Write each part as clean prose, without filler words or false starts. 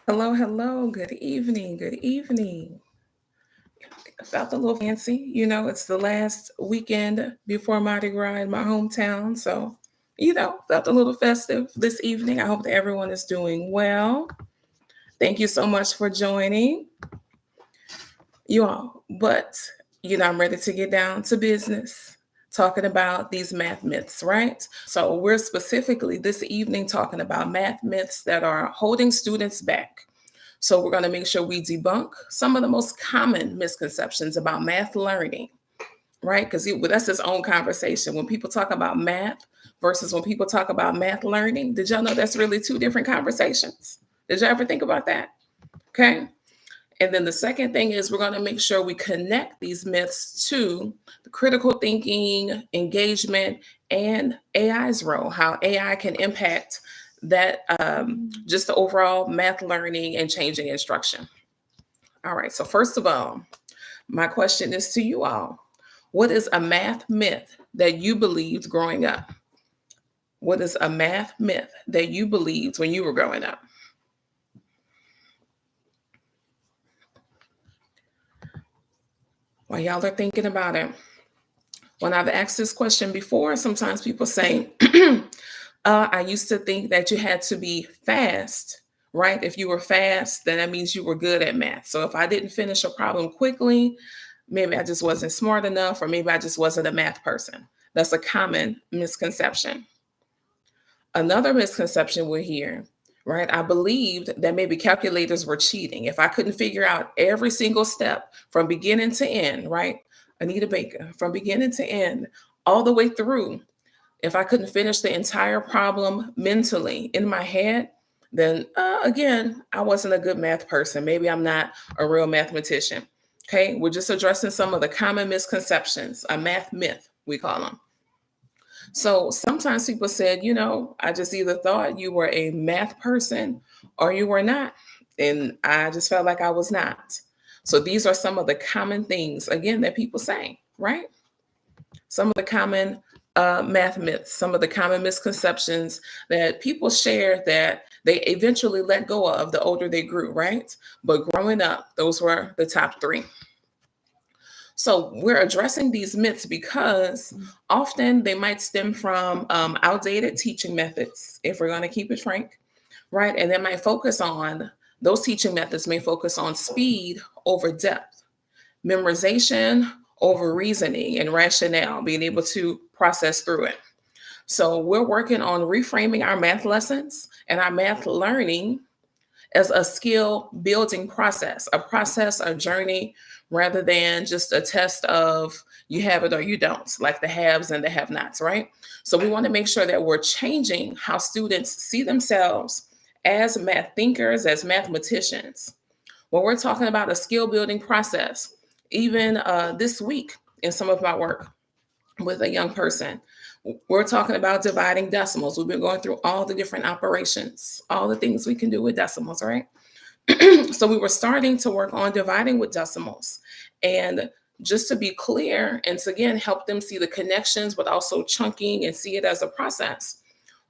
Hello, hello. Good evening. Good evening. Felt a little fancy. It's the last weekend before Mardi Gras in my hometown. So, felt a little festive this evening. I hope that everyone is doing well. Thank you so much for joining you all. But, I'm ready to get down to business talking about these math myths, right? So, we're specifically this evening talking about math myths that are holding students back. So we're going to make sure we debunk some of the most common misconceptions about math learning, right? Because that's its own conversation. When people talk about math versus when people talk about math learning, did y'all know that's really two different conversations? Did y'all ever think about that? Okay. And then the second thing is we're going to make sure we connect these myths to the critical thinking, engagement, and AI's role, how AI can impact that just the overall math learning and changing instruction. All right, so first of all, my question is to you all. What is a math myth that you believed growing up? What is a math myth that you believed when you were growing up? While y'all are thinking about it, when I've asked this question before, sometimes people say, I used to think that you had to be fast, right? If you were fast, then that means you were good at math. So if I didn't finish a problem quickly, maybe I just wasn't smart enough, or maybe I just wasn't a math person. That's a common misconception. Another misconception we're hearing, right? I believed that maybe calculators were cheating. If I couldn't figure out every single step from beginning to end, right? Anita Baker, from beginning to end, all the way through, if I couldn't finish the entire problem mentally in my head, then again, I wasn't a good math person. Maybe I'm not a real mathematician. Okay, we're just addressing some of the common misconceptions, a math myth, we call them. So sometimes people said, I just either thought you were a math person or you were not. And I just felt like I was not. So these are some of the common things, again, that people say, right? Some of the common math myths, some of the common misconceptions that people share that they eventually let go of the older they grew, right? But growing up, those were the top three. So we're addressing these myths because often they might stem from outdated teaching methods, if we're going to keep it frank, right? And they might focus on, those teaching methods may focus on speed over depth, memorization over reasoning and rationale, being able to process through it. So we're working on reframing our math lessons and our math learning as a skill building process, a journey, rather than just a test of you have it or you don't, like the haves and the have nots, right? So we want to make sure that we're changing how students see themselves as math thinkers, as mathematicians. When we're talking about a skill building process, even this week in some of my work with a young person, we're talking about dividing decimals. We've been going through all the different operations, all the things we can do with decimals, right? So we were starting to work on dividing with decimals. And just to be clear, and to again help them see the connections, but also chunking and see it as a process,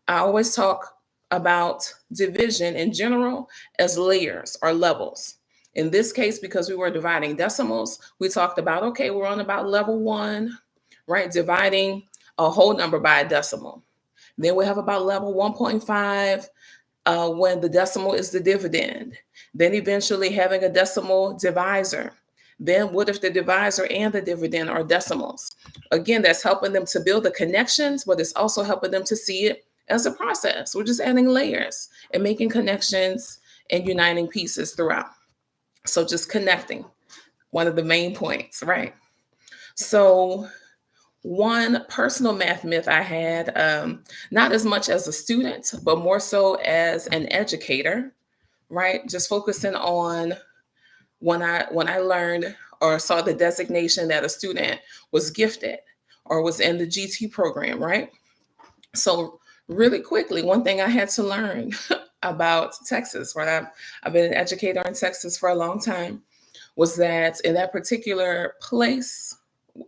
I always talk about division in general as layers or levels. In this case, because we were dividing decimals, we talked about, okay, we're on about level one, right? Dividing a whole number by a decimal. Then we have about level 1.5 when the decimal is the dividend. Then eventually having a decimal divisor. Then what if the divisor and the dividend are decimals? Again, that's helping them to build the connections, but it's also helping them to see it as a process. We're just adding layers and making connections and uniting pieces throughout. So just connecting, one of the main points, right? So one personal math myth I had, not as much as a student, but more so as an educator, right? Just focusing on when I learned or saw the designation that a student was gifted or was in the GT program, right? So really quickly, one thing I had to learn about Texas, right? I've been an educator in Texas for a long time, was that in that particular place,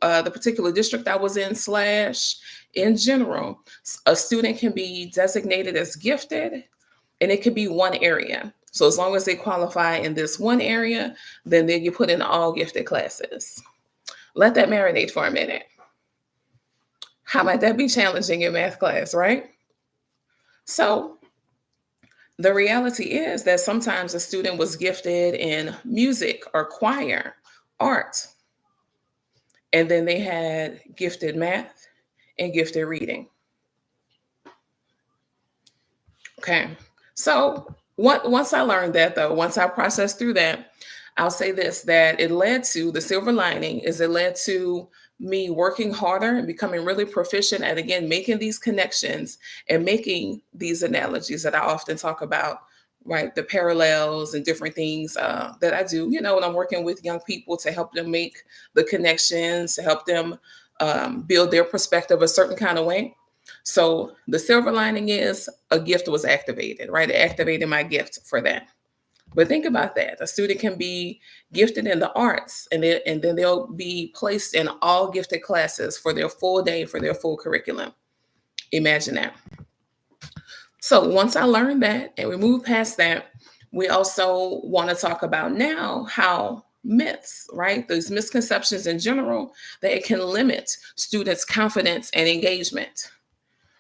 the particular district I was in, slash in general, a student can be designated as gifted and it could be one area. So as long as they qualify in this one area, then they get put in all gifted classes. Let that marinate for a minute. How might that be challenging in math class, right? So the reality is that sometimes a student was gifted in music or choir, art, and then they had gifted math and gifted reading. Okay. So once I learned that, though, once I processed through that, I'll say this, that it led to the silver lining is it led to me working harder and becoming really proficient at, again, making these connections and making these analogies that I often talk about, right? The parallels and different things that I do, when I'm working with young people to help them make the connections, to help them build their perspective a certain kind of way. So the silver lining is a gift was activated, right? It activated my gift for that. But think about that. A student can be gifted in the arts and then they'll be placed in all gifted classes for their full day, for their full curriculum. Imagine that. So once I learned that and we move past that, we also want to talk about now how myths, right? Those misconceptions in general, that it can limit students' confidence and engagement,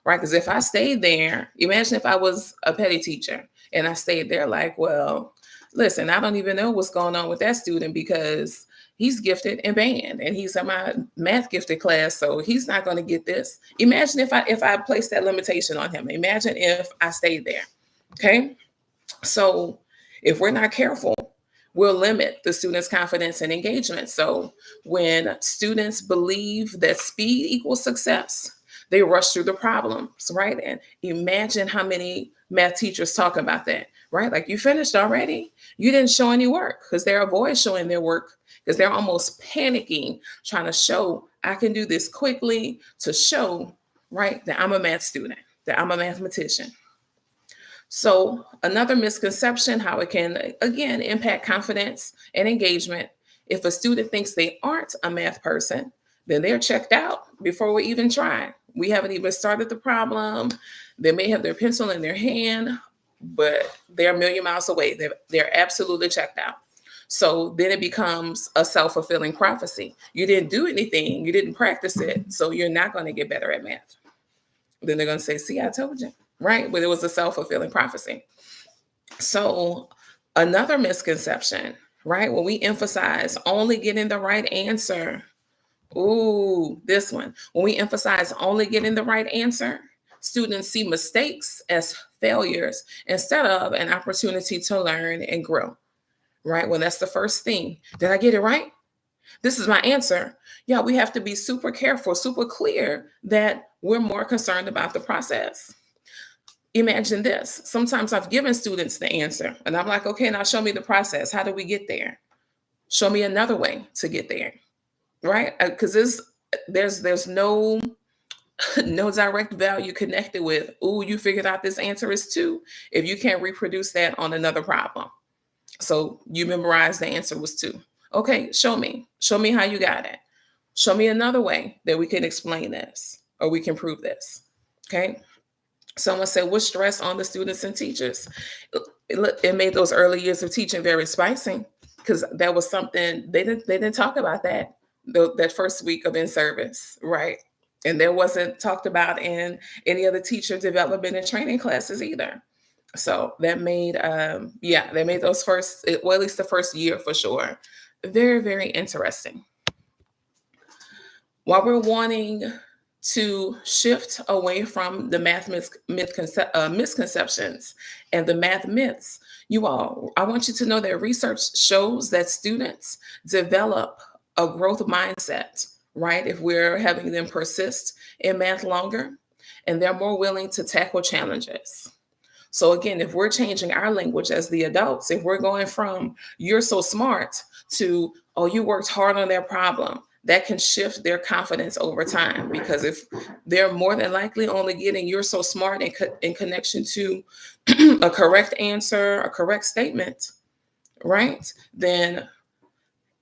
right? Because if I stayed there, imagine if I was a petty teacher and I stayed there like, well, listen, I don't even know what's going on with that student because he's gifted in band and he's in my math gifted class, so he's not going to get this. Imagine if I placed that limitation on him. Imagine if I stayed there. Okay. So if we're not careful, we'll limit the students' confidence and engagement. So when students believe that speed equals success, they rush through the problems, right? And imagine how many math teachers talk about that, right? Like, you finished already? You didn't show any work, because they avoid showing their work because they're almost panicking, trying to show I can do this quickly to show, right, that I'm a math student, that I'm a mathematician. So, another misconception, how it can, again, impact confidence and engagement. If a student thinks they aren't a math person, then they're checked out before we even try. We haven't even started the problem. They may have their pencil in their hand, but they're a million miles away. They're absolutely checked out. So then it becomes a self fulfilling prophecy. You didn't do anything, you didn't practice it, so you're not going to get better at math. Then they're going to say, see, I told you, right? But it was a self fulfilling prophecy. So, another misconception, right? When we emphasize only getting the right answer, ooh, this one. When we emphasize only getting the right answer, students see mistakes as failures instead of an opportunity to learn and grow, right? Well, that's the first thing. Did I get it right? This is my answer. Yeah, we have to be super careful, super clear that we're more concerned about the process. Imagine this. Sometimes I've given students the answer and I'm like, okay, now show me the process. How do we get there? Show me another way to get there, right? Because there's no no direct value connected with, oh, you figured out this answer is two, if you can't reproduce that on another problem. So you memorized the answer was two. Okay, show me. Show me how you got it. Show me another way that we can explain this or we can prove this. Okay. Someone said, what stress on the students and teachers? It made those early years of teaching very spicy because that was something they didn't talk about that first week of in service, right? And there wasn't talked about in any of the teacher development and training classes either. So that made they made those first, well, at least the first year for sure, very, very interesting. While we're wanting to shift away from the misconceptions and the math myths, you all, I want you to know that research shows that students develop a growth mindset, right? If we're having them persist in math longer, and they're more willing to tackle challenges. So again, if we're changing our language as the adults, if we're going from you're so smart to, oh, you worked hard on that problem, that can shift their confidence over time. Because if they're more than likely only getting you're so smart in connection to a correct answer, a correct statement, right? Then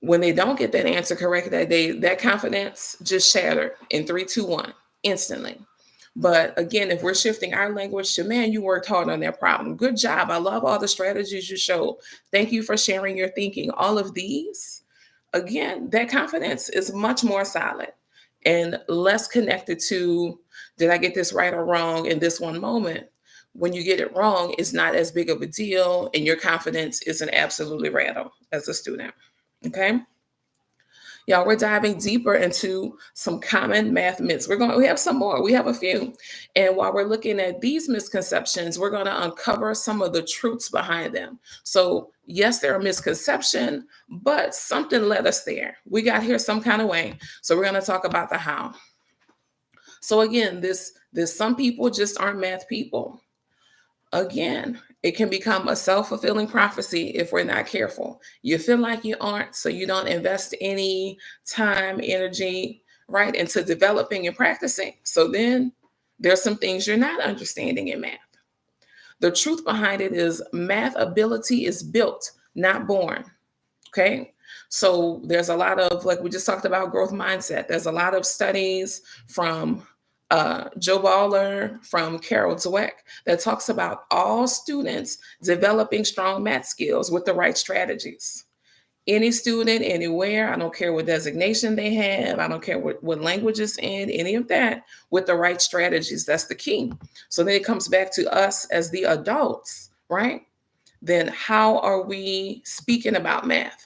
when they don't get that answer correct that day, that confidence just shattered in 3, 2, 1 instantly. But again, if we're shifting our language to, man, you worked hard on that problem. Good job. I love all the strategies you showed. Thank you for sharing your thinking. All of these, again, that confidence is much more solid and less connected to, did I get this right or wrong in this one moment? When you get it wrong, it's not as big of a deal, and your confidence isn't absolutely rattled as a student. Okay. Y'all, we're diving deeper into some common math myths. We have some more. We have a few. And while we're looking at these misconceptions, we're going to uncover some of the truths behind them. So, yes, they're a misconception, but something led us there. We got here some kind of way. So, we're going to talk about the how. So, again, this some people just aren't math people. Again, it can become a self-fulfilling prophecy if we're not careful. You feel like you aren't, so you don't invest any time, energy, right, into developing and practicing. So then there's some things you're not understanding in math. The truth behind it is math ability is built, not born. Okay. So there's a lot of, like we just talked about, growth mindset. There's a lot of studies from Joe Baller, from Carol Dweck, that talks about all students developing strong math skills with the right strategies. Any student, anywhere, I don't care what designation they have, I don't care what language is in, any of that, with the right strategies. That's the key. So then it comes back to us as the adults, right? Then how are we speaking about math?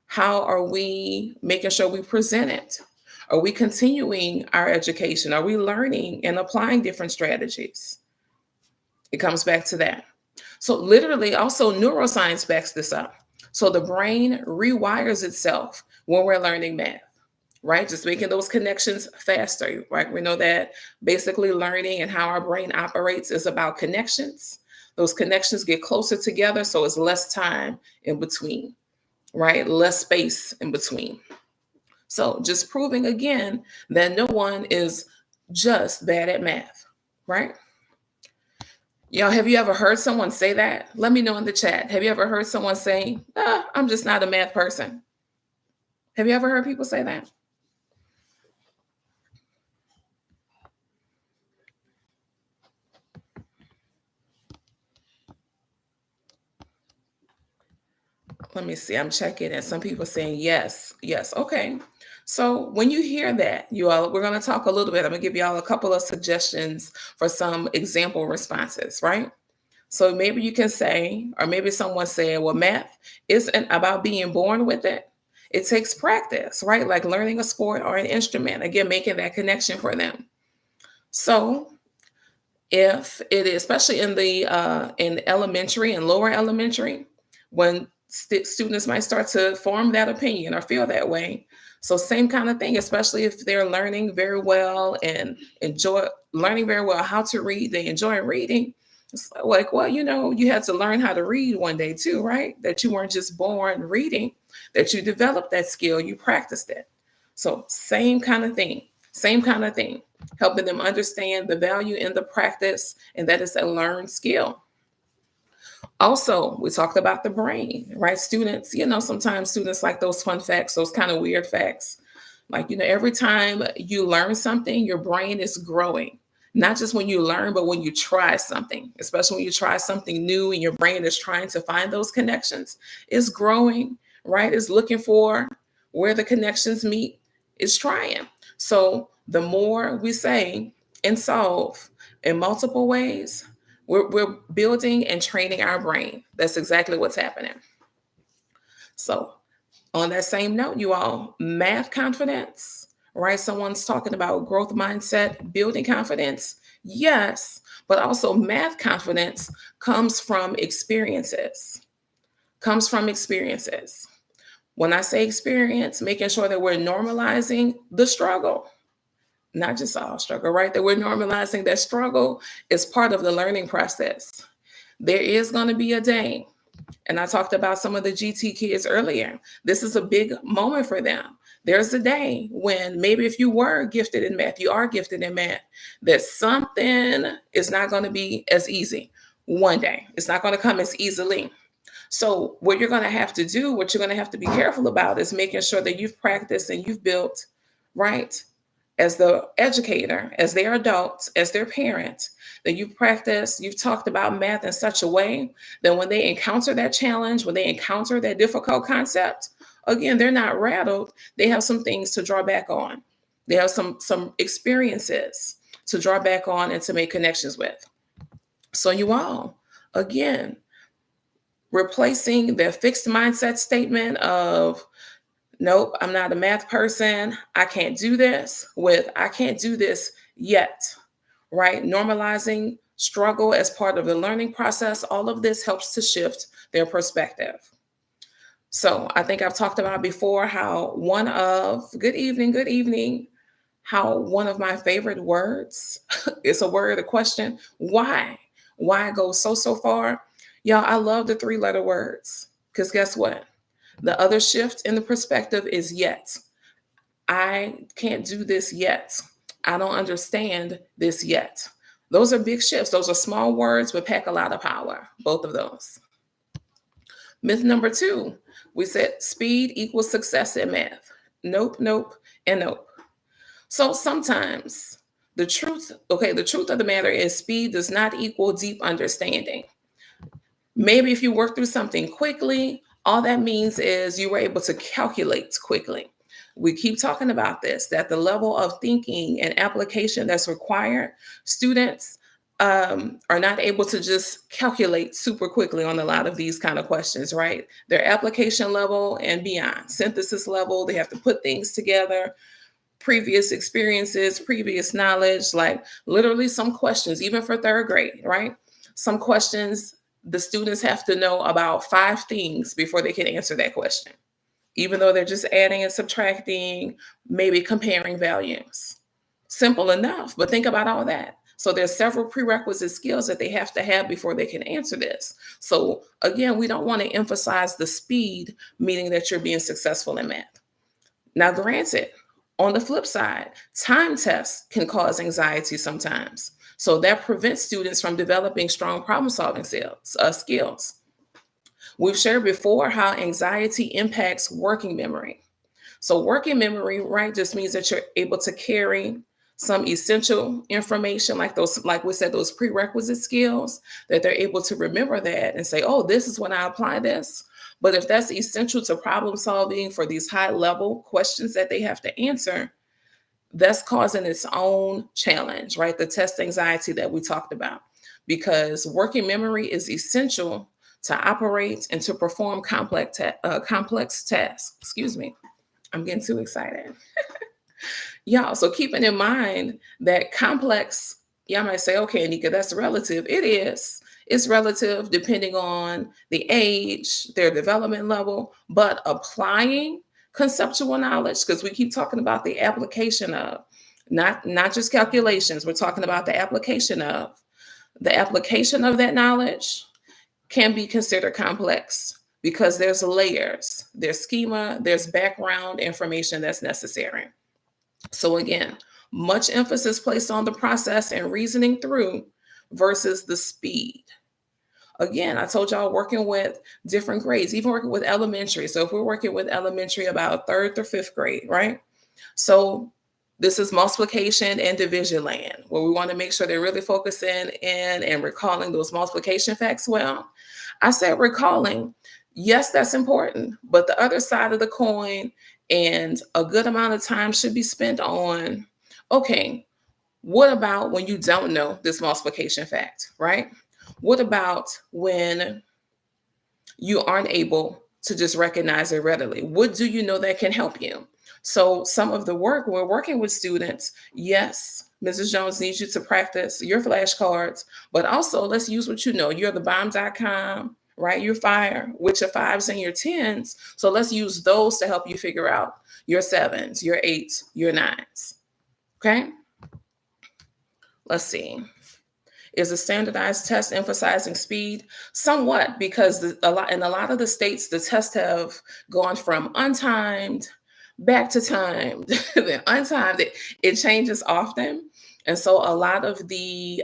How are we making sure we present it? Are we continuing our education? Are we learning and applying different strategies? It comes back to that. So, literally, also neuroscience backs this up. So, the brain rewires itself when we're learning math, right? Just making those connections faster, right? We know that basically learning and how our brain operates is about connections. Those connections get closer together, so it's less time in between, right? Less space in between. So just proving again that no one is just bad at math, right? Y'all, have you ever heard someone say that? Let me know in the chat. Have you ever heard someone say, I'm just not a math person? Have you ever heard people say that? Let me see. I'm checking and some people saying yes. Yes. Okay. So when you hear that, you all, we're going to talk a little bit. I'm going to give y'all a couple of suggestions for some example responses, right? So maybe you can say, or maybe someone saying, well, math isn't about being born with it. It takes practice, right? Like learning a sport or an instrument. Again, making that connection for them. So if it is, especially in elementary and lower elementary, when students might start to form that opinion or feel that way. So same kind of thing, especially if they're learning very well and enjoy learning very well how to read, they enjoy reading. It's like, well, you had to learn how to read one day too, right? That you weren't just born reading, that you developed that skill, you practiced it. So same kind of thing, same kind of thing, helping them understand the value in the practice, and that is a learned skill. Also, we talked about the brain, right? Students, sometimes students like those fun facts, those kind of weird facts. Like, every time you learn something, your brain is growing. Not just when you learn, but when you try something, especially when you try something new and your brain is trying to find those connections, it's growing, right? It's looking for where the connections meet, it's trying. So the more we say and solve in multiple ways, we're building and training our brain. That's exactly what's happening. So, on that same note, you all, math confidence, right? Someone's talking about growth mindset, building confidence. Yes, but also math confidence comes from experiences. Comes from experiences. When I say experience, making sure that we're normalizing the struggle, not just all struggle, right? That we're normalizing that struggle is part of the learning process. There is going to be a day, and I talked about some of the GT kids earlier. This is a big moment for them. There's a day when maybe if you were gifted in math, you are gifted in math, that something is not going to be as easy one day. It's not going to come as easily. So what you're going to have to do, what you're going to have to be careful about is making sure that you've practiced and you've built, right, as the educator, as their adults, as their parents, that you've talked about math in such a way that when they encounter that challenge, when they encounter that difficult concept, again, they're not rattled. They have some things to draw back on. They have some experiences to draw back on and to make connections with. So you all, again, replacing the fixed mindset statement of nope, I'm not a math person, I can't do this, with I can't do this yet, right? Normalizing struggle as part of the learning process, all of this helps to shift their perspective. So I think I've talked about before how good evening, how one of my favorite words is a word, a question, why? Why go so far? Y'all, I love the three-letter words because guess what? The other shift in the perspective is yet. I can't do this yet. I don't understand this yet. Those are big shifts. Those are small words, but pack a lot of power, both of those. Myth number two, we said speed equals success in math. Nope, nope, and nope. So sometimes the truth of the matter is speed does not equal deep understanding. Maybe if you work through something quickly, all that means is you were able to calculate quickly. We keep talking about this, that the level of thinking and application that's required, students are not able to just calculate super quickly on a lot of these kind of questions, right? Their application level and beyond, synthesis level, they have to put things together, previous experiences, previous knowledge, like literally some questions, even for third grade, right? Some questions the students have to know about 5 things before they can answer that question, even though they're just adding and subtracting, maybe comparing values. Simple enough, but think about all that. So there's several prerequisite skills that they have to have before they can answer this. So again, we don't want to emphasize the speed, meaning that you're being successful in math. Now, granted, on the flip side, time tests can cause anxiety sometimes. So that prevents students from developing strong problem solving skills. We've shared before how anxiety impacts working memory. So, working memory, right, just means that you're able to carry some essential information, like those, like we said, those prerequisite skills, that they're able to remember that and say, oh, this is when I apply this. But if that's essential to problem solving for these high level questions that they have to answer, that's causing its own challenge, right? The test anxiety that we talked about, because working memory is essential to operate and to perform complex tasks. Excuse me, I'm getting too excited. Y'all, so keeping in mind that complex, y'all might say, okay, Anika, that's relative. It is. It's relative depending on the age, their development level, but applying conceptual knowledge, because we keep talking about the application of, not just calculations, we're talking about the application of that knowledge can be considered complex because there's layers, there's schema, there's background information that's necessary. So again, much emphasis placed on the process and reasoning through versus the speed. Again, I told y'all working with different grades, even working with elementary. So if we're working with elementary about third or fifth grade, right? So this is multiplication and division land, where we want to make sure they're really focusing in and recalling those multiplication facts well. I said recalling, yes, that's important, but the other side of the coin and a good amount of time should be spent on, okay, what about when you don't know this multiplication fact, right? What about when you aren't able to just recognize it readily? What do you know that can help you? So some of the work we're working with students, yes, Mrs. Jones needs you to practice your flashcards, but also let's use what you know. You're the bomb.com, right? You're fire with your fives and your tens. So let's use those to help you figure out your sevens, your eights, your nines. Okay? Let's see. Is a standardized test emphasizing speed? Somewhat, because in a lot of the states, the tests have gone from untimed back to timed. Then untimed, it changes often. And so a lot of the,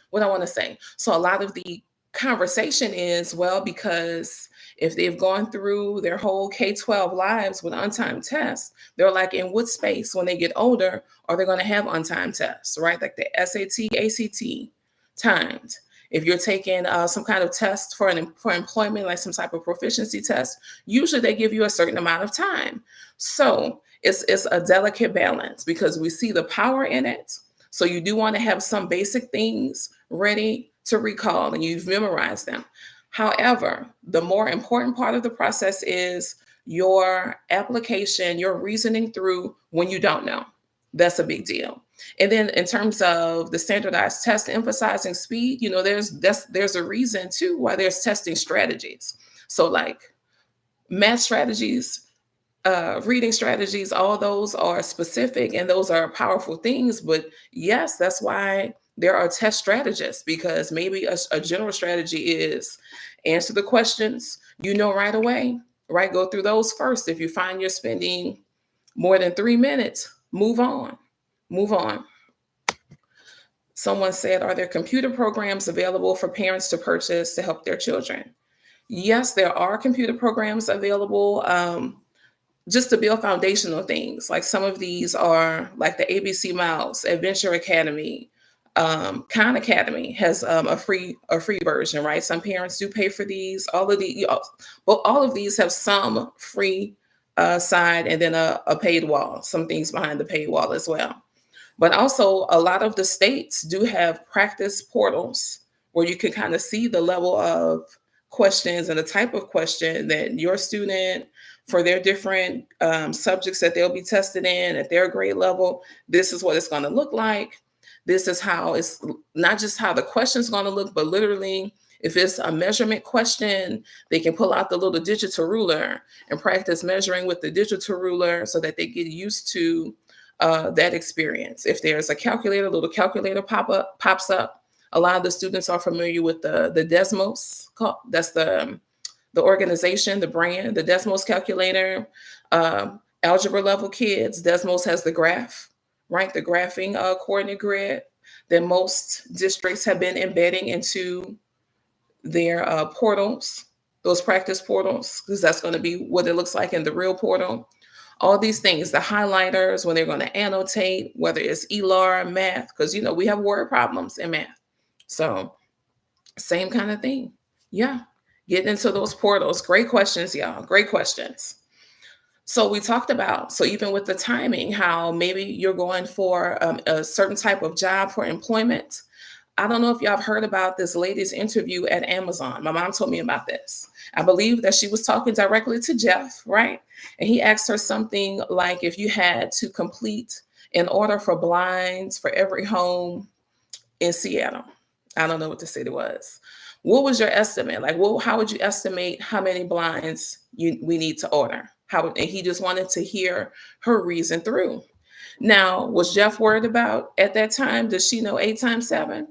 what I want to say, so a lot of the conversation is, well, because if they've gone through their whole K-12 lives with untimed tests, they're like, in what space when they get older are they going to have untimed tests, right? Like the SAT, ACT timed. If you're taking some kind of test for employment, like some type of proficiency test, usually they give you a certain amount of time. So it's a delicate balance because we see the power in it. So you do want to have some basic things ready to recall and you've memorized them. However, the more important part of the process is your application, your reasoning through when you don't know. That's a big deal. And then in terms of the standardized test emphasizing speed, there's a reason too why there's testing strategies. So like math strategies, reading strategies, all those are specific and those are powerful things. But yes, that's why there are test strategists, because maybe a general strategy is answer the questions right away, right? Go through those first. If you find you're spending more than 3 minutes, move on. Move on. Someone said, are there computer programs available for parents to purchase to help their children? Yes, there are computer programs available. Just to build foundational things. Like some of these are like the ABC Mouse, Adventure Academy, Khan Academy has a free version, right? Some parents do pay for these. All of these have some free side and then a paid wall. Some things behind the paid wall as well. But also, a lot of the states do have practice portals where you can kind of see the level of questions and the type of question that your student, for their different subjects that they'll be tested in at their grade level, this is what it's going to look like. This is how it's not just how the question's going to look, but literally, if it's a measurement question, they can pull out the little digital ruler and practice measuring with the digital ruler so that they get used to that experience. If there's a calculator, a little calculator pops up. A lot of the students are familiar with the Desmos. That's the organization, the brand, the Desmos calculator. Algebra level kids, Desmos has the graph, right? The graphing coordinate grid that most districts have been embedding into their portals, those practice portals, because that's going to be what it looks like in the real portal. All these things, the highlighters, when they're going to annotate, whether it's ELAR, math, because we have word problems in math. So same kind of thing. Yeah. Get into those portals. Great questions, y'all. Great questions. So we talked about, so even with the timing, how maybe you're going for a certain type of job for employment. I don't know if y'all have heard about this lady's interview at Amazon. My mom told me about this. I believe that she was talking directly to Jeff, right? And he asked her something like, if you had to complete an order for blinds for every home in Seattle, I don't know what the city was, what was your estimate? Like, how would you estimate how many blinds we need to order? And he just wanted to hear her reason through. Now, was Jeff worried about at that time, does she know 8 times 7?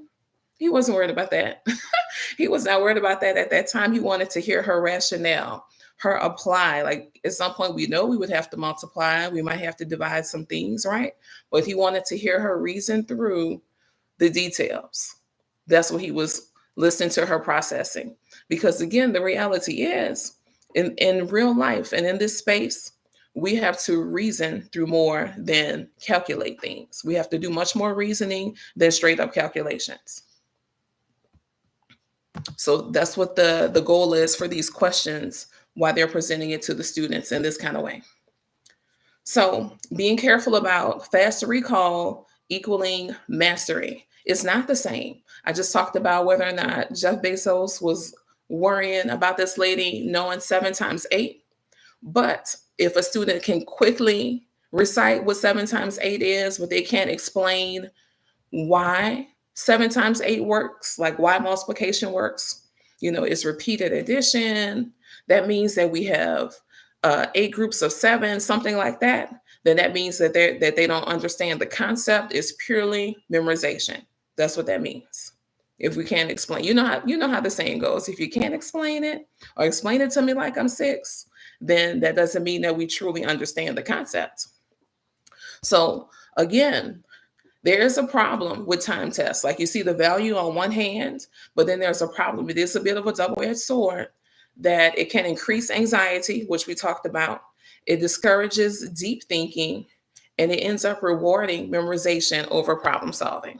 He wasn't worried about that. He was not worried about that at that time. He wanted to hear her rationale, her apply. Like at some point, we know we would have to multiply. We might have to divide some things, right? But he wanted to hear her reason through the details. That's what he was listening to her processing. Because again, the reality is in real life and in this space, we have to reason through more than calculate things. We have to do much more reasoning than straight up calculations. So that's what the goal is for these questions, why they're presenting it to the students in this kind of way. So being careful about fast recall equaling mastery. It's not the same. I just talked about whether or not Jeff Bezos was worrying about this lady knowing 7 times 8. But if a student can quickly recite what 7 times 8 is, but they can't explain why 7 times 8 works, like why multiplication works, it's repeated addition. That means that we have 8 groups of 7, something like that. Then that means that they don't understand the concept. Is purely memorization. That's what that means. If we can't explain, you know how the saying goes. If you can't explain it or explain it to me like I'm 6, then that doesn't mean that we truly understand the concept. So again, There is a problem with time tests. Like you see the value on one hand, but then there's a problem. It is a bit of a double-edged sword that it can increase anxiety, which we talked about. It discourages deep thinking, and it ends up rewarding memorization over problem solving.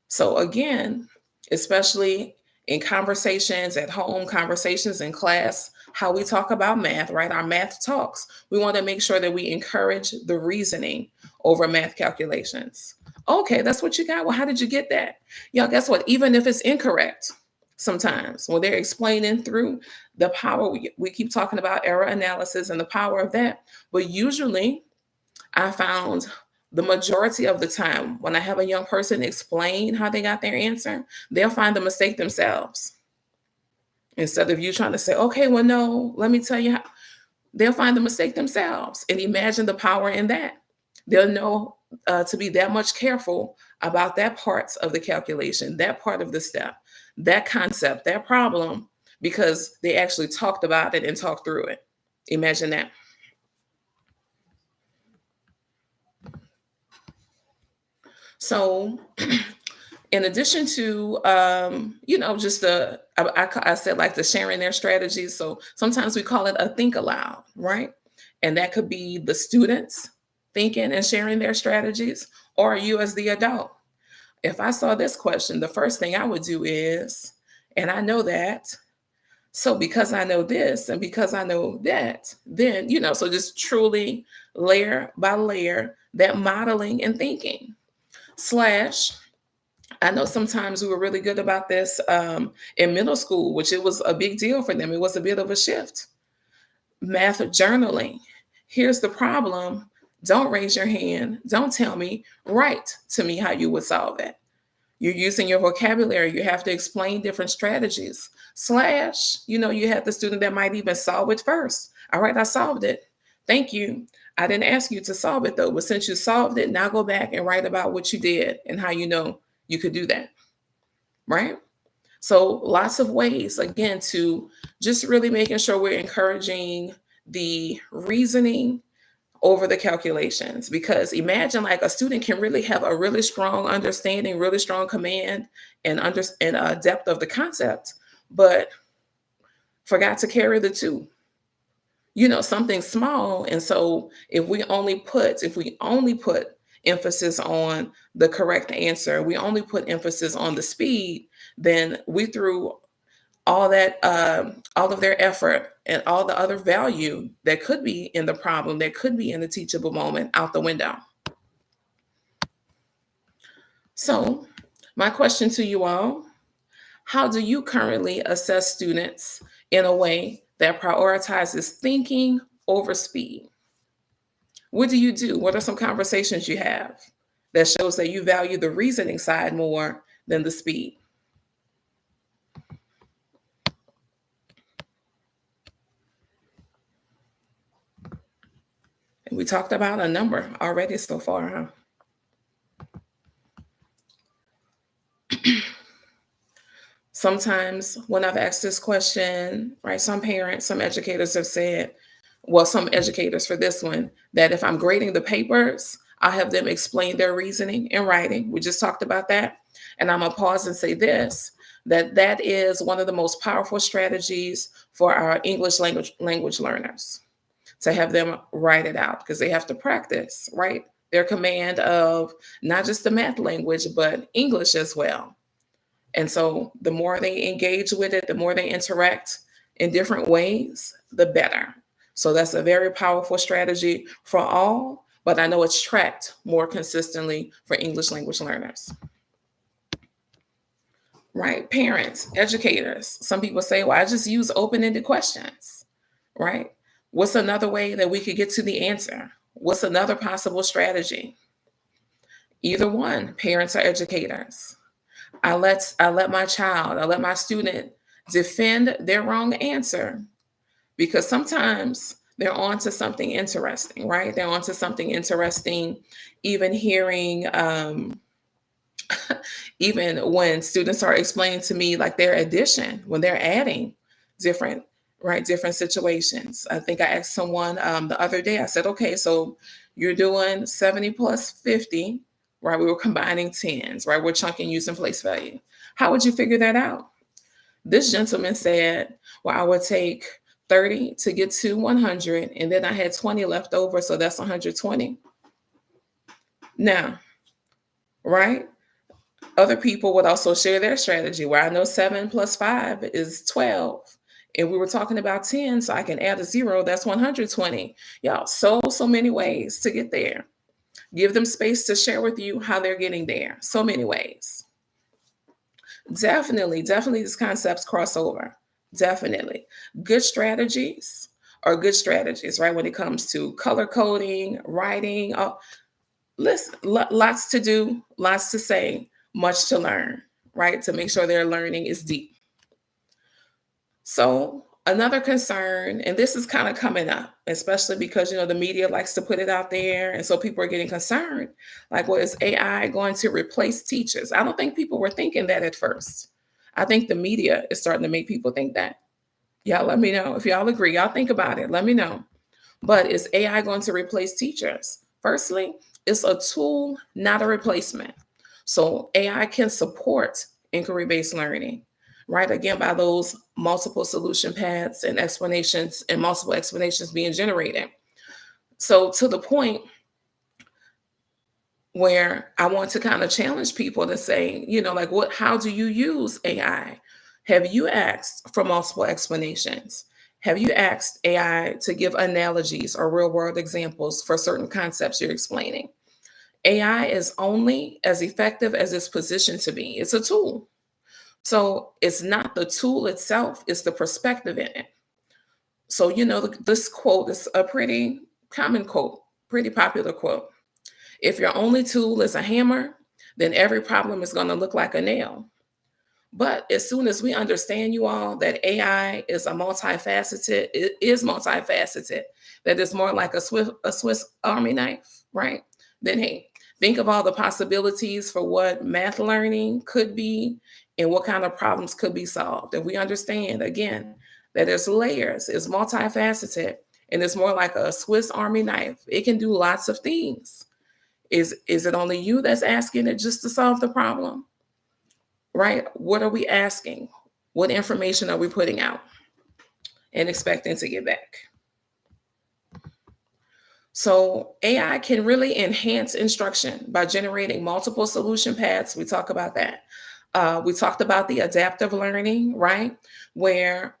So again, especially in conversations at home, conversations in class, how we talk about math, right? Our math talks. We want to make sure that we encourage the reasoning over math calculations. Okay, that's what you got. Well, how did you get that? Y'all, guess what? Even if it's incorrect, sometimes when they're explaining through the power, we keep talking about error analysis and the power of that. But usually I found the majority of the time when I have a young person explain how they got their answer, they'll find the mistake themselves. Instead of you trying to say, okay, well, no, let me tell you how, they'll find the mistake themselves. And imagine the power in that. They'll know to be that much careful about that part of the calculation, that part of the step, that concept, that problem, because they actually talked about it and talked through it. Imagine that. So, in addition to just I said like the sharing their strategies. So sometimes we call it a think aloud, right? And that could be the students thinking and sharing their strategies, or you as the adult. If I saw this question, the first thing I would do is, and I know that, so because I know this and because I know that, then so just truly layer by layer, that modeling and thinking slash, I know sometimes we were really good about this in middle school, which it was a big deal for them. It was a bit of a shift. Math journaling. Here's the problem. Don't raise your hand. Don't tell me. Write to me how you would solve it. You're using your vocabulary. You have to explain different strategies. Slash, you have the student that might even solve it first. All right, I solved it. Thank you. I didn't ask you to solve it though, but since you solved it, now go back and write about what you did and how you could do that. Right? So lots of ways, again, to just really making sure we're encouraging the reasoning over the calculations, because imagine like a student can really have a really strong understanding, really strong command and depth of the concept, but forgot to carry the two, something small. And so if we only put emphasis on the correct answer, we only put emphasis on the speed, then we threw all of their effort and all the other value that could be in the problem, that could be in the teachable moment, out the window. So, my question to you all: how do you currently assess students in a way that prioritizes thinking over speed? What do you do? What are some conversations you have that shows that you value the reasoning side more than the speed? And we talked about a number already so far, huh? Sometimes when I've asked this question, right, some parents, some educators have said, well, some educators for this one, that if I'm grading the papers, I'll have them explain their reasoning in writing. We just talked about that. And I'm going to pause and say this, that is one of the most powerful strategies for our English language learners, to have them write it out, because they have to practice, right? Their command of not just the math language, but English as well. And so the more they engage with it, the more they interact in different ways, the better. So that's a very powerful strategy for all, but I know it's tracked more consistently for English language learners. Right? Parents, educators. Some people say, well, I just use open ended questions, right? What's another way that we could get to the answer? What's another possible strategy? Either one, parents or educators. I let my student defend their wrong answer, because sometimes they're on to something interesting, right? They're on to something interesting, even hearing, even when students are explaining to me like their addition, when they're adding different, right, different situations. I think I asked someone the other day, I said, okay, so you're doing 70 plus 50. right? We were combining tens, right? We're chunking using place value. How would you figure that out? This gentleman said, well, I would take 30 to get to 100, and then I had 20 left over, so that's 120. Now, right? Other people would also share their strategy where I know 7 plus 5 is 12. And we were talking about 10, so I can add a zero, that's 120. Y'all, so many ways to get there. Give them space to share with you how they're getting there. So many ways. Definitely, these concepts cross over. Definitely. Good strategies are good strategies, right? When it comes to color coding, writing, listen, lots to do, lots to say, much to learn, right? To make sure their learning is deep. So another concern, and this is kind of coming up, especially because the media likes to put it out there, and so people are getting concerned. Like, well, is AI going to replace teachers? I don't think people were thinking that at first. I think the media is starting to make people think that. Y'all let me know if y'all agree. Y'all think about it. Let me know. But is AI going to replace teachers? Firstly, it's a tool, not a replacement. So AI can support inquiry-based learning, right? Again, by those multiple solution paths and explanations and multiple explanations being generated. So to the point where I want to kind of challenge people to say, like, how do you use AI? Have you asked for multiple explanations? Have you asked AI to give analogies or real world examples for certain concepts you're explaining? AI is only as effective as it's positioned to be. It's a tool. So it's not the tool itself, it's the perspective in it. So, this quote is a pretty common quote, pretty popular quote. If your only tool is a hammer, then every problem is going to look like a nail. But as soon as we understand, you all, that AI is multifaceted, that it's more like a Swiss Army knife, right? Then hey, think of all the possibilities for what math learning could be and what kind of problems could be solved. If we understand again that there's layers, it's multifaceted, and it's more like a Swiss Army knife. It can do lots of things. Is it only you that's asking it just to solve the problem? Right? What are we asking? What information are we putting out and expecting to get back? So AI can really enhance instruction by generating multiple solution paths. We talk about that. We talked about the adaptive learning, right? Where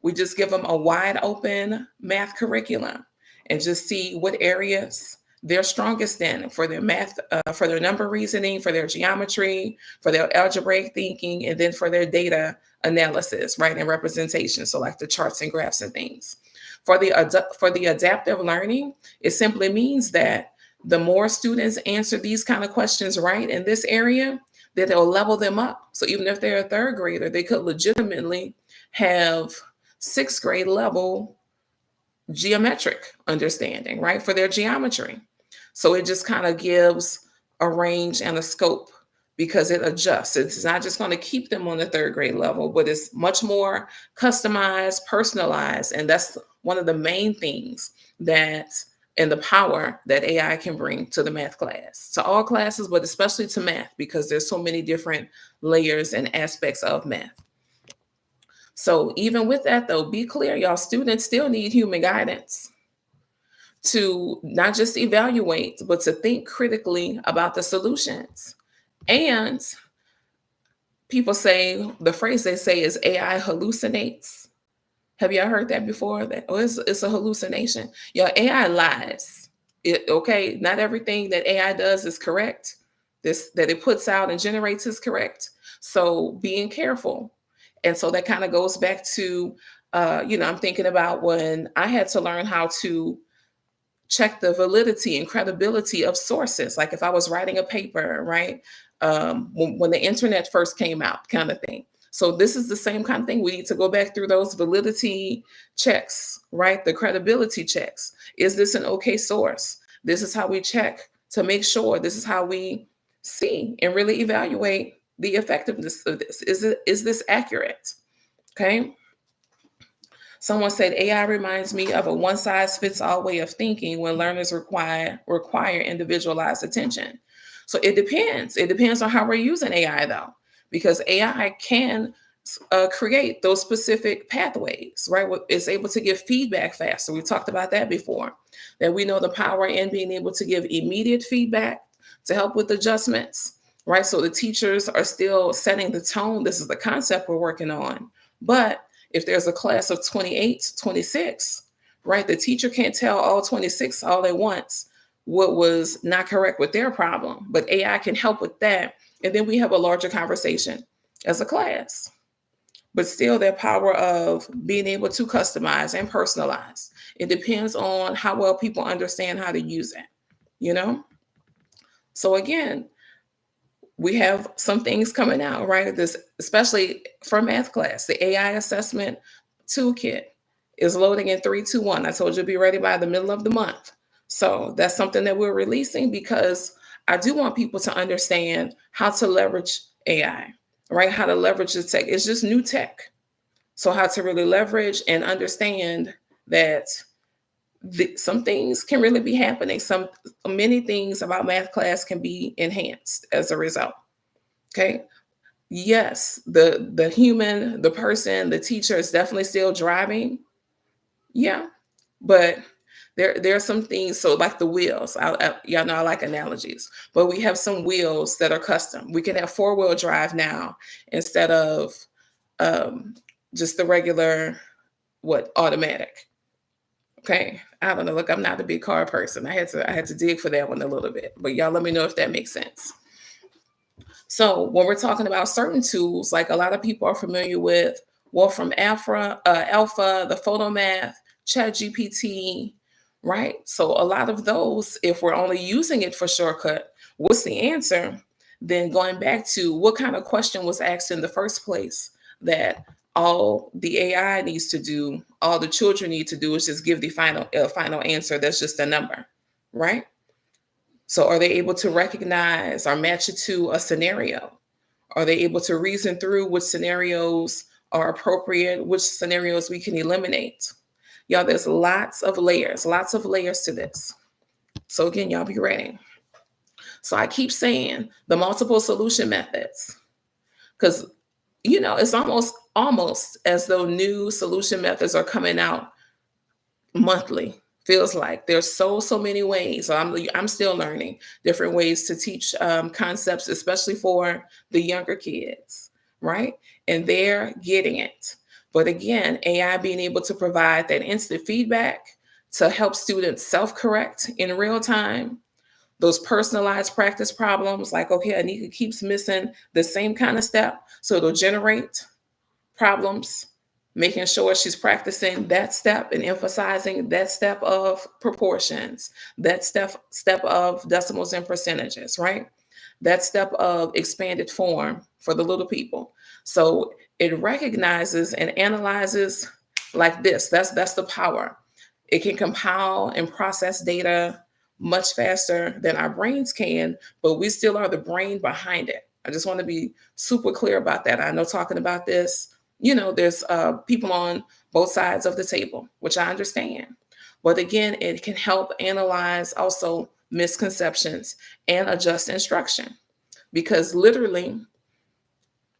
we just give them a wide open math curriculum and just see what areas they're strongest in for their math, for their number reasoning, for their geometry, for their algebraic thinking, and then for their data analysis, right, and representation. So like the charts and graphs and things. For the adaptive learning, it simply means that the more students answer these kind of questions right in this area, that they'll level them up. So even if they're a third grader, they could legitimately have sixth grade level geometric understanding, right, for their geometry. So it just kind of gives a range and a scope because it adjusts. It's not just going to keep them on the third grade level, but it's much more customized, personalized. And that's one of the main things that and the power that AI can bring to the math class, to all classes, but especially to math, because there's so many different layers and aspects of math. So even with that, though, be clear, y'all, students still need human guidance to not just evaluate, but to think critically about the solutions. And people say, the phrase they say is AI hallucinates. Have y'all heard that before? That it's a hallucination. Your AI lies. Okay, not everything that AI does is correct. This that it puts out and generates is correct. So being careful. And so that kind of goes back to, I'm thinking about when I had to learn how to check the validity and credibility of sources. Like if I was writing a paper, right? When the internet first came out, kind of thing. So this is the same kind of thing. We need to go back through those validity checks, right? The credibility checks. Is this an okay source? This is how we check to make sure. This is how we see and really evaluate the effectiveness of this. Is this accurate? Okay. Someone said AI reminds me of a one size fits all way of thinking when learners require individualized attention. So it depends. It depends on how we're using AI though, because AI can create those specific pathways, right? It's able to give feedback faster. We talked about that before, that we know the power in being able to give immediate feedback to help with adjustments, right? So the teachers are still setting the tone. This is the concept we're working on. But if there's a class of 28, 26, right, the teacher can't tell all 26 all at once what was not correct with their problem, but AI can help with that. And then we have a larger conversation as a class. But still, their power of being able to customize and personalize. It depends on how well people understand how to use it, you know? So again, we have some things coming out, right? This, especially for math class, the AI assessment toolkit is loading in 3, 2, 1. I told you to be ready by the middle of the month. So that's something that we're releasing because I do want people to understand how to leverage AI, right? How to leverage the tech. It's just new tech. So how to really leverage and understand that some things can really be happening. Many things about math class can be enhanced as a result. Okay. Yes, the human, the person, the teacher is definitely still driving. Yeah, but there are some things. So like the wheels, y'all know I like analogies, but we have some wheels that are custom. We can have 4-wheel drive now instead of um, just the regular automatic. Okay, I don't know. Look, I'm not a big car person. I had to dig for that one a little bit, but y'all let me know if that makes sense. So when we're talking about certain tools, like a lot of people are familiar with Wolfram Alpha, the Photomath, ChatGPT, right? So a lot of those, if we're only using it for shortcut, what's the answer? Then going back to what kind of question was asked in the first place, that all the AI needs to do, all the children need to do is just give the final answer. That's just a number, right? So are they able to recognize or match it to a scenario? Are they able to reason through which scenarios are appropriate, which scenarios we can eliminate? Y'all, there's lots of layers to this. So again, y'all be ready. So I keep saying the multiple solution methods, because it's almost as though new solution methods are coming out monthly. Feels like there's so many ways. So I'm still learning different ways to teach concepts, especially for the younger kids, right? And they're getting it. But again, AI being able to provide that instant feedback to help students self-correct in real time, those personalized practice problems, like, okay, Anika keeps missing the same kind of step, so it'll generate problems, making sure she's practicing that step and emphasizing that step of proportions, that step of decimals and percentages, right? That step of expanded form for the little people. So it recognizes and analyzes like this. That's the power. It can compile and process data much faster than our brains can, but we still are the brain behind it. I just want to be super clear about that. I know talking about this, there's people on both sides of the table, which I understand. But again, it can help analyze also misconceptions and adjust instruction, because literally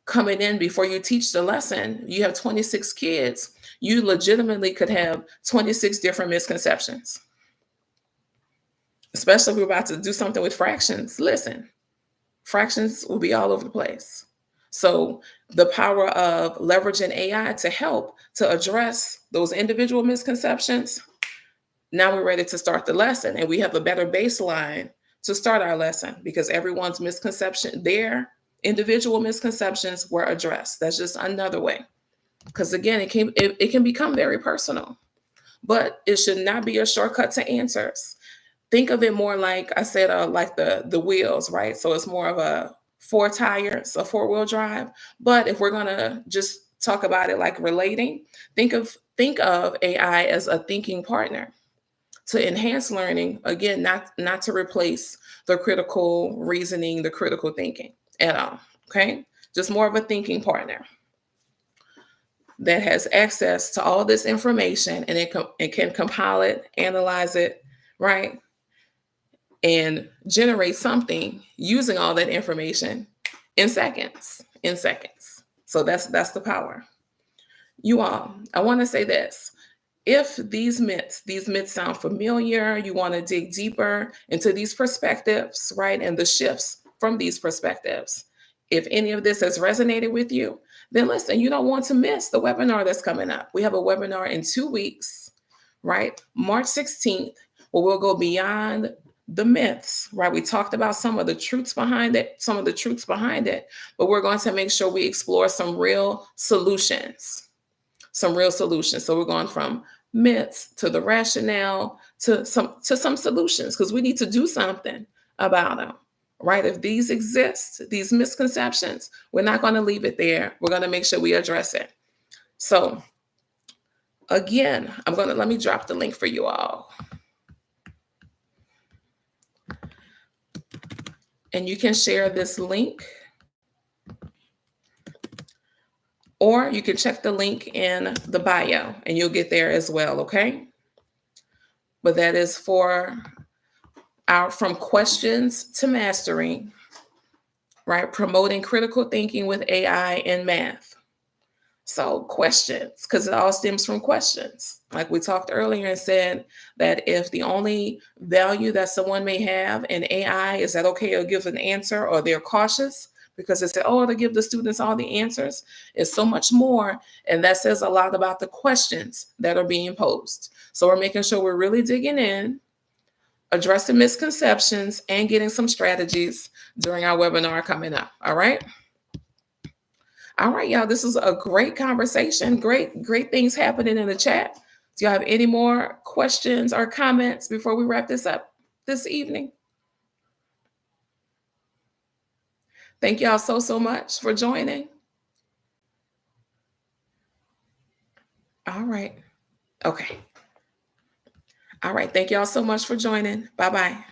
coming in before you teach the lesson, you have 26 kids. You legitimately could have 26 different misconceptions, especially if we're about to do something with fractions. Listen, fractions will be all over the place. So the power of leveraging AI to help to address those individual misconceptions. Now we're ready to start the lesson, and we have a better baseline to start our lesson, because everyone's their individual misconceptions were addressed. That's just another way. Because again, it can become very personal, but it should not be a shortcut to answers. Think of it more like I said, like the wheels, right? So it's more of a 4 tires, a 4-wheel drive. But if we're gonna just talk about it like relating, think of AI as a thinking partner to enhance learning. Again, not to replace the critical reasoning, the critical thinking at all. Okay, just more of a thinking partner that has access to all this information, and it can compile it, analyze it, right? and generate something using all that information in seconds. In seconds. So that's the power. You all, I want to say this. If these myths sound familiar, you want to dig deeper into these perspectives, right? And the shifts from these perspectives. If any of this has resonated with you, then listen, you don't want to miss the webinar that's coming up. We have a webinar in 2 weeks, right? March 16th, where we'll go beyond the myths, right? We talked about some of the truths behind it, but we're going to make sure we explore some real solutions, So we're going from myths to the rationale to some solutions, because we need to do something about them. Right? If these exist, these misconceptions, we're not going to leave it there. We're going to make sure we address it. So again, let me drop the link for you all. And you can share this link, or you can check the link in the bio and you'll get there as well, okay? But that is for our From Questions to Mastery, right? Promoting critical thinking with AI and math. So questions, because it all stems from questions. Like we talked earlier and said that if the only value that someone may have in AI is that, okay, it'll give an answer, or they're cautious because they say, oh, it'll give the students all the answers, it's so much more. And that says a lot about the questions that are being posed. So we're making sure we're really digging in, addressing misconceptions, and getting some strategies during our webinar coming up. All right. All right, y'all. This is a great conversation. Great things happening in the chat. Do y'all have any more questions or comments before we wrap this up this evening? Thank y'all so much for joining. All right. Okay. All right. Thank y'all so much for joining. Bye bye.